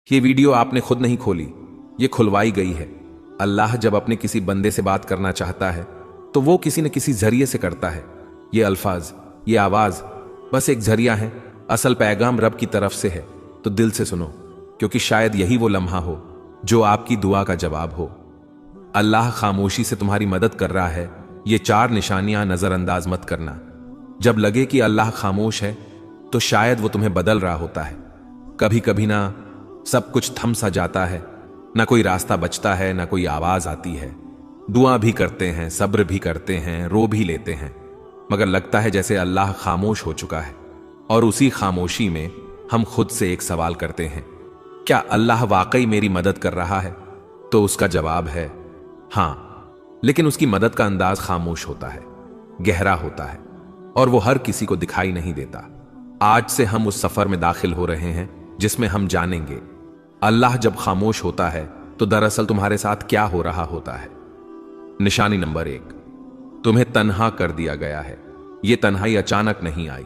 ये वीडियो आपने खुद नहीं खोली, ये खुलवाई गई है। अल्लाह जब अपने किसी बंदे से बात करना चाहता है तो वो किसी न किसी जरिए से करता है। ये अल्फाज, ये आवाज बस एक जरिया है, असल पैगाम रब की तरफ से है। तो दिल से सुनो, क्योंकि शायद यही वो लम्हा हो जो आपकी दुआ का जवाब हो। अल्लाह खामोशी से तुम्हारी मदद कर रहा है। ये 4 निशानियां नजरअंदाज मत करना। जब लगे कि अल्लाह खामोश है तो शायद वो तुम्हें बदल रहा होता है। कभी कभी ना सब कुछ थम सा जाता है, ना कोई रास्ता बचता है, ना कोई आवाज आती है। दुआ भी करते हैं, सब्र भी करते हैं, रो भी लेते हैं, मगर लगता है जैसे अल्लाह खामोश हो चुका है। और उसी खामोशी में हम खुद से एक सवाल करते हैं, क्या अल्लाह वाकई मेरी मदद कर रहा है? तो उसका जवाब है हां, लेकिन उसकी मदद का अंदाज खामोश होता है, गहरा होता है, और वो हर किसी को दिखाई नहीं देता। आज से हम उस सफर में दाखिल हो रहे हैं जिसमें हम जानेंगे अल्लाह जब खामोश होता है तो दरअसल तुम्हारे साथ क्या हो रहा होता है। निशानी नंबर 1, तुम्हें तन्हा कर दिया गया है। यह तन्हाई अचानक नहीं आई,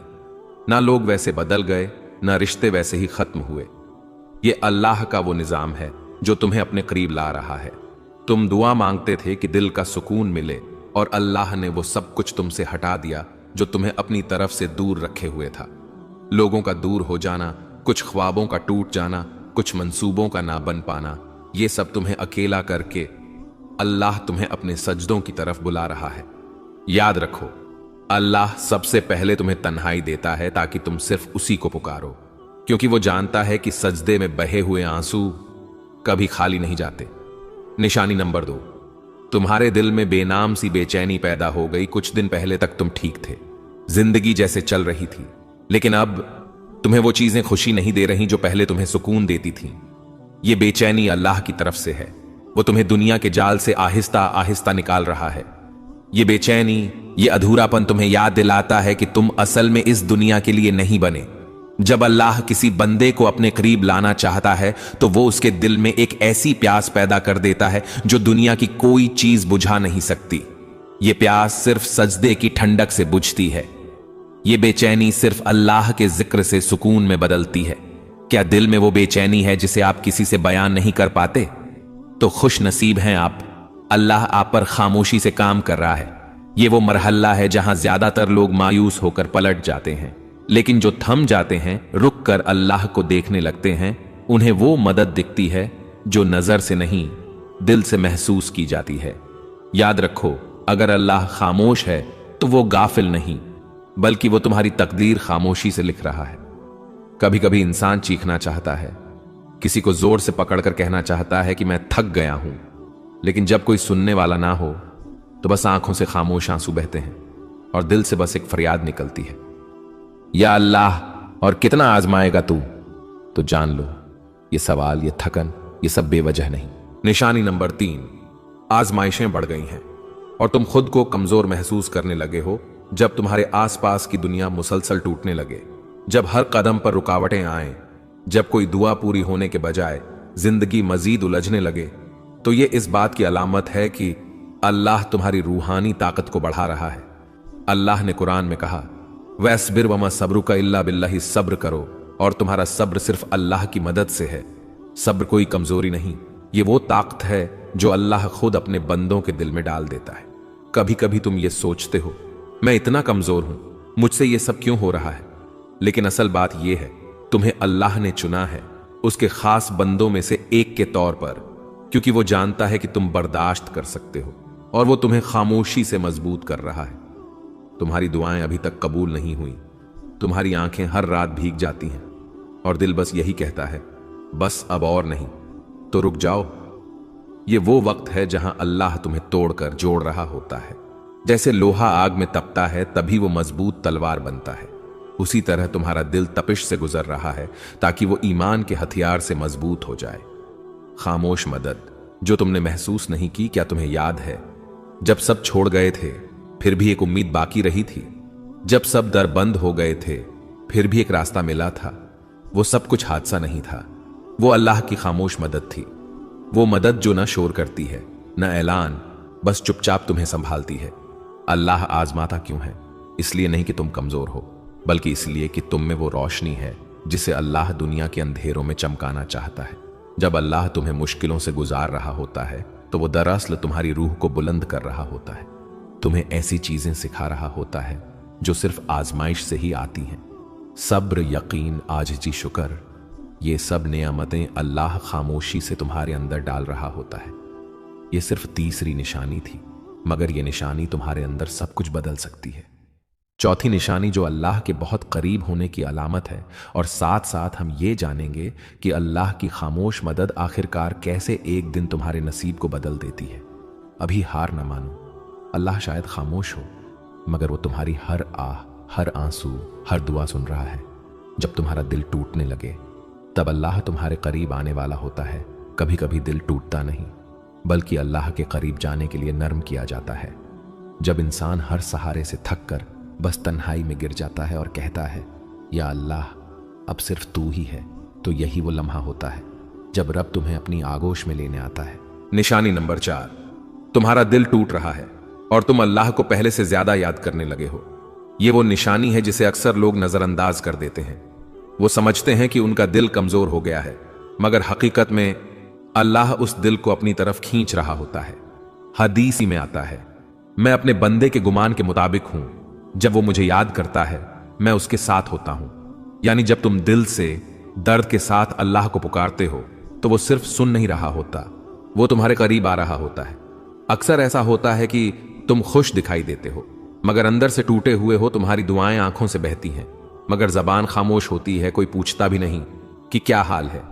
ना लोग वैसे बदल गए, ना रिश्ते वैसे ही खत्म हुए। यह अल्लाह का वो निजाम है जो तुम्हें अपने करीब ला रहा है। तुम दुआ मांगते थे कि दिल का सुकून मिले, और अल्लाह ने वो सब कुछ तुमसे हटा दिया जो तुम्हें अपनी तरफ से दूर रखे हुए था। लोगों का दूर हो जाना, कुछ ख्वाबों का टूट जाना, कुछ मंसूबों का ना बन पाना, ये सब तुम्हें अकेला करके अल्लाह तुम्हें अपने सजदों की तरफ बुला रहा है। याद रखो, अल्लाह सबसे पहले तुम्हें तन्हाई देता है ताकि तुम सिर्फ उसी को पुकारो, क्योंकि वो जानता है कि सजदे में बहे हुए आंसू कभी खाली नहीं जाते। निशानी नंबर 2, तुम्हारे दिल में बेनाम सी बेचैनी पैदा हो गई। कुछ दिन पहले तक तुम ठीक थे, जिंदगी जैसे चल रही थी, लेकिन अब तुम्हें वो चीजें खुशी नहीं दे रही जो पहले तुम्हें सुकून देती थीं। ये बेचैनी अल्लाह की तरफ से है। वो तुम्हें दुनिया के जाल से आहिस्ता आहिस्ता निकाल रहा है। ये बेचैनी, ये अधूरापन तुम्हें याद दिलाता है कि तुम असल में इस दुनिया के लिए नहीं बने। जब अल्लाह किसी बंदे को अपने करीब लाना चाहता है तो वो उसके दिल में एक ऐसी प्यास पैदा कर देता है जो दुनिया की कोई चीज बुझा नहीं सकती। ये प्यास सिर्फ सजदे की ठंडक से बुझती है। ये बेचैनी सिर्फ अल्लाह के जिक्र से सुकून में बदलती है। क्या दिल में वो बेचैनी है जिसे आप किसी से बयान नहीं कर पाते? तो खुश नसीब हैं आप, अल्लाह आप पर खामोशी से काम कर रहा है। ये वो मरहला है जहां ज्यादातर लोग मायूस होकर पलट जाते हैं, लेकिन जो थम जाते हैं, रुक कर अल्लाह को देखने लगते हैं, उन्हें वो मदद दिखती है जो नजर से नहीं, दिल से महसूस की जाती है। याद रखो, अगर अल्लाह खामोश है तो वो गाफिल नहीं, बल्कि वो तुम्हारी तकदीर खामोशी से लिख रहा है। कभी कभी इंसान चीखना चाहता है, किसी को जोर से पकड़कर कहना चाहता है कि मैं थक गया हूं, लेकिन जब कोई सुनने वाला ना हो तो बस आंखों से खामोश आंसू बहते हैं और दिल से बस एक फरियाद निकलती है, या अल्लाह, और कितना आजमाएगा तू? तो जान लो, ये सवाल, ये थकन, ये सब बेवजह नहीं। निशानी नंबर 3, आजमाइशें बढ़ गई हैं और तुम खुद को कमजोर महसूस करने लगे हो। जब तुम्हारे आसपास की दुनिया मुसलसल टूटने लगे, जब हर कदम पर रुकावटें आए, जब कोई दुआ पूरी होने के बजाय जिंदगी मजीद उलझने लगे, तो ये इस बात की अलामत है कि अल्लाह तुम्हारी रूहानी ताकत को बढ़ा रहा है। अल्लाह ने कुरान में कहा, वस्बिर वमा सब्रुका इल्ला बिल्लाहि, सब्र करो और तुम्हारा सब्र सिर्फ अल्लाह की मदद से है। सब्र कोई कमजोरी नहीं, ये वो ताकत है जो अल्लाह खुद अपने बंदों के दिल में डाल देता है। कभी कभी तुम ये सोचते हो, मैं इतना कमजोर हूं, मुझसे ये सब क्यों हो रहा है? लेकिन असल बात यह है, तुम्हें अल्लाह ने चुना है उसके खास बंदों में से एक के तौर पर, क्योंकि वो जानता है कि तुम बर्दाश्त कर सकते हो, और वो तुम्हें खामोशी से मजबूत कर रहा है। तुम्हारी दुआएं अभी तक कबूल नहीं हुई, तुम्हारी आंखें हर रात भीग जाती हैं और दिल बस यही कहता है, बस अब और नहीं। तो रुक जाओ, ये वो वक्त है जहां अल्लाह तुम्हें तोड़कर जोड़ रहा होता है। जैसे लोहा आग में तपता है तभी वो मजबूत तलवार बनता है, उसी तरह तुम्हारा दिल तपिश से गुजर रहा है ताकि वो ईमान के हथियार से मजबूत हो जाए। खामोश मदद जो तुमने महसूस नहीं की, क्या तुम्हें याद है जब सब छोड़ गए थे फिर भी एक उम्मीद बाकी रही थी? जब सब दर बंद हो गए थे फिर भी एक रास्ता मिला था? वो सब कुछ हादसा नहीं था, वो अल्लाह की खामोश मदद थी। वो मदद जो ना शोर करती है, न ऐलान, बस चुपचाप तुम्हें संभालती है। अल्लाह आजमाता क्यों है? इसलिए नहीं कि तुम कमजोर हो, बल्कि इसलिए कि तुम में वो रोशनी है जिसे अल्लाह दुनिया के अंधेरों में चमकाना चाहता है। जब अल्लाह तुम्हें मुश्किलों से गुजार रहा होता है तो वो दरअसल तुम्हारी रूह को बुलंद कर रहा होता है, तुम्हें ऐसी चीजें सिखा रहा होता है जो सिर्फ आजमाइश से ही आती हैं। सब्र, यकीन, आजिज़ी, शुक्र, ये सब नेमतें अल्लाह खामोशी से तुम्हारे अंदर डाल रहा होता है। ये सिर्फ तीसरी निशानी थी, मगर ये निशानी तुम्हारे अंदर सब कुछ बदल सकती है। चौथी निशानी जो अल्लाह के बहुत करीब होने की अलामत है, और साथ साथ हम ये जानेंगे कि अल्लाह की खामोश मदद आखिरकार कैसे एक दिन तुम्हारे नसीब को बदल देती है। अभी हार न मानो, अल्लाह शायद खामोश हो, मगर वो तुम्हारी हर आह, हर आंसू, हर दुआ सुन रहा है। जब तुम्हारा दिल टूटने लगे तब अल्लाह तुम्हारे करीब आने वाला होता है। कभी कभी दिल टूटता नहीं, बल्कि अल्लाह के करीब जाने के लिए नर्म किया जाता है। जब इंसान हर सहारे से थक कर बस तन्हाई में गिर जाता है और कहता है, या अल्लाह अब सिर्फ तू ही है, तो यही वो लम्हा होता है जब रब तुम्हें अपनी आगोश में लेने आता है। निशानी नंबर 4, तुम्हारा दिल टूट रहा है और तुम अल्लाह को पहले से ज्यादा याद करने लगे हो। ये वो निशानी है जिसे अक्सर लोग नजरअंदाज कर देते हैं। वो समझते हैं कि उनका दिल कमजोर हो गया है, मगर हकीकत में अल्लाह उस दिल को अपनी तरफ खींच रहा होता है। हदीस में आता है, मैं अपने बंदे के गुमान के मुताबिक हूं, जब वो मुझे याद करता है मैं उसके साथ होता हूं। यानी जब तुम दिल से दर्द के साथ अल्लाह को पुकारते हो तो वो सिर्फ सुन नहीं रहा होता, वो तुम्हारे करीब आ रहा होता है। अक्सर ऐसा होता है कि तुम खुश दिखाई देते हो, मगर अंदर से टूटे हुए हो। तुम्हारी दुआएं आंखों से बहती हैं, मगर जबान खामोश होती है, कोई पूछता भी नहीं कि क्या हाल है।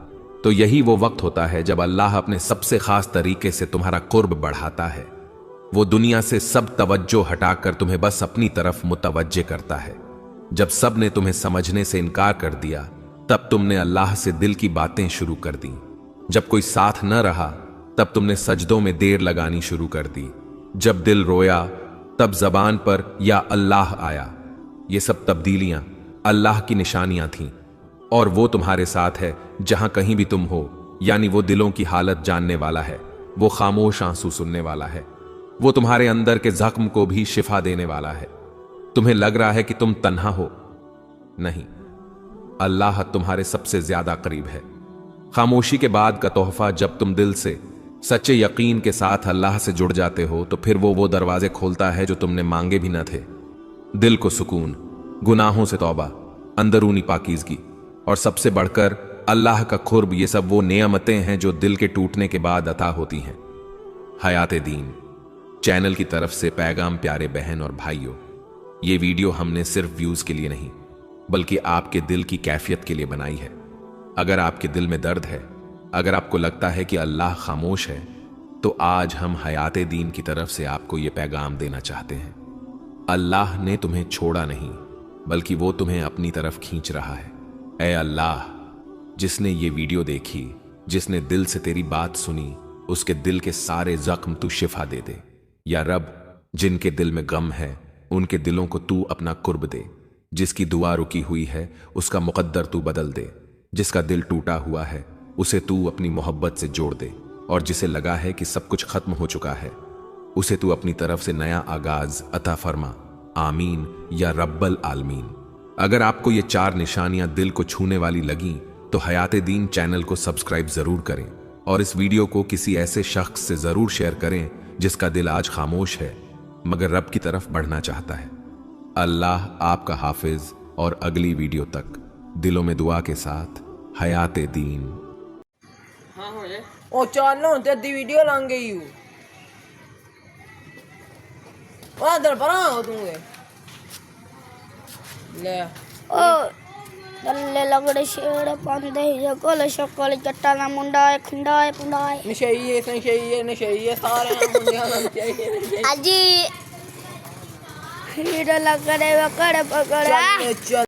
तो यही वो वक्त होता है जब अल्लाह अपने सबसे खास तरीके से तुम्हारा कुर्ब बढ़ाता है। वो दुनिया से सब तवज्जो हटाकर तुम्हें बस अपनी तरफ मुतवज्जे करता है। जब सब ने तुम्हें समझने से इनकार कर दिया, तब तुमने अल्लाह से दिल की बातें शुरू कर दी। जब कोई साथ न रहा, तब तुमने सजदों में देर लगानी शुरू कर दी। जब दिल रोया, तब जबान पर या अल्लाह आया। ये सब तब्दीलियां अल्लाह की निशानियां थीं, और वो तुम्हारे साथ है जहां कहीं भी तुम हो। यानी वो दिलों की हालत जानने वाला है, वो खामोश आंसू सुनने वाला है, वो तुम्हारे अंदर के जख्म को भी शिफा देने वाला है। तुम्हें लग रहा है कि तुम तन्हा हो, नहीं, अल्लाह तुम्हारे सबसे ज्यादा करीब है। खामोशी के बाद का तोहफा, जब तुम दिल से सच्चे यकीन के साथ अल्लाह से जुड़ जाते हो, तो फिर वो दरवाजे खोलता है जो तुमने मांगे भी न थे। दिल को सुकून, गुनाहों से तौबा, अंदरूनी पाकीज़गी, और सबसे बढ़कर अल्लाह का खुर्ब, ये सब वो नेमतें हैं जो दिल के टूटने के बाद अता होती हैं। हयाते दीन चैनल की तरफ से पैगाम प्यारे बहन और भाइयों, ये वीडियो हमने सिर्फ व्यूज के लिए नहीं, बल्कि आपके दिल की कैफियत के लिए बनाई है। अगर आपके दिल में दर्द है, अगर आपको लगता है कि अल्लाह खामोश है, तो आज हम हयाते दीन की तरफ से आपको ये पैगाम देना चाहते हैं। अल्लाह ने तुम्हें छोड़ा नहीं, बल्कि वो तुम्हें अपनी तरफ खींच रहा है। ऐ अल्लाह, जिसने ये वीडियो देखी, जिसने दिल से तेरी बात सुनी, उसके दिल के सारे जख्म तू शिफा दे दे। या रब, जिनके दिल में गम है, उनके दिलों को तू अपना कुर्ब दे। जिसकी दुआ रुकी हुई है, उसका मुकद्दर तू बदल दे। जिसका दिल टूटा हुआ है, उसे तू अपनी मोहब्बत से जोड़ दे। और जिसे लगा है कि सब कुछ खत्म हो चुका है, उसे तू अपनी तरफ से नया आगाज अता फरमा। आमीन या रब्बल आलमीन। अगर आपको ये 4 निशानियां दिल को छूने वाली लगी, तो हयाते दीन चैनल को सब्सक्राइब जरूर करें, और इस वीडियो को किसी ऐसे शख्स से जरूर शेयर करें जिसका दिल आज खामोश है, मगर रब की तरफ बढ़ना चाहता है। अल्लाह आपका हाफिज, और अगली वीडियो तक दिलों में दुआ के साथ हयाते दीन। ओ चलो ते दी वीडियो लंघ गई हूं। ओ अंदर परा हो तू ले ओ दल्ले लगड़े छेड़ पांदे जगल शकल जट्टा दा मुंडा खंडाए पुंडाए नशइये सारे मुंडियां नशइये अजी हीड़ लगड़े वकड़ पकड़ा चल